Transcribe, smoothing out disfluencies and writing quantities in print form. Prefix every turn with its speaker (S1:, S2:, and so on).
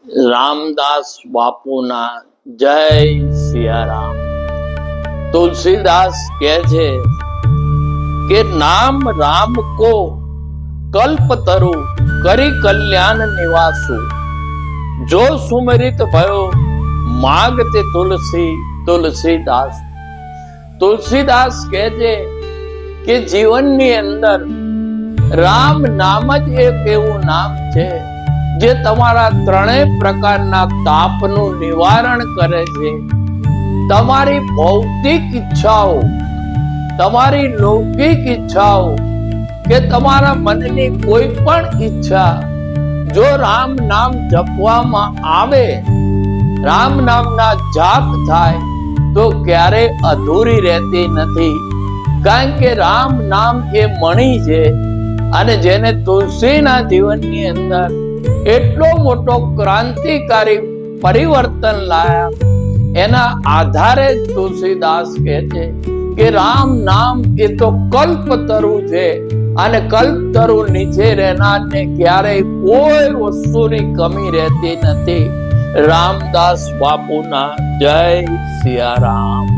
S1: રામદાસ બાપુના જય સિયારામ। તુલસીદાસ કહે છે કે નામ રામ કો કલ્પ તરુ કરી કલ્યાણ નિવાસુ, જો સુમરિત ભયો માગતે તુલસી તુલસીદાસ। તુલસીદાસ કહે છે કે જીવનની અંદર રામ નામ જ એક એવું નામ છે જે તમારા ત્રણેય પ્રકારના તાપનું નિવારણ કરે છે। તમારી ભૌતિક ઈચ્છાઓ, તમારી લૌકિક ઈચ્છાઓ કે તમારા મનની કોઈ પણ ઈચ્છા જો રામ નામ જપવામાં આવે, રામ નામના જાપ થાય તો ક્યારેય અધૂરી રહેતી નથી। કારણ કે રામ નામ એ મણિ છે અને જેને તુલસીના જીવનની અંદર એટલો મોટો ક્રાંતિકારી પરિવર્તન લાયા, એના આધારે તુલસીદાસ કહે છે કે રામ નામ એ તો કલ્પતરુ છે અને કલ્પતરુ નીચે રહેનારને ક્યારેય કોઈ વસ્તુની કમી રહેતી નથી। રામદાસ બાપુના જય સિયારામ।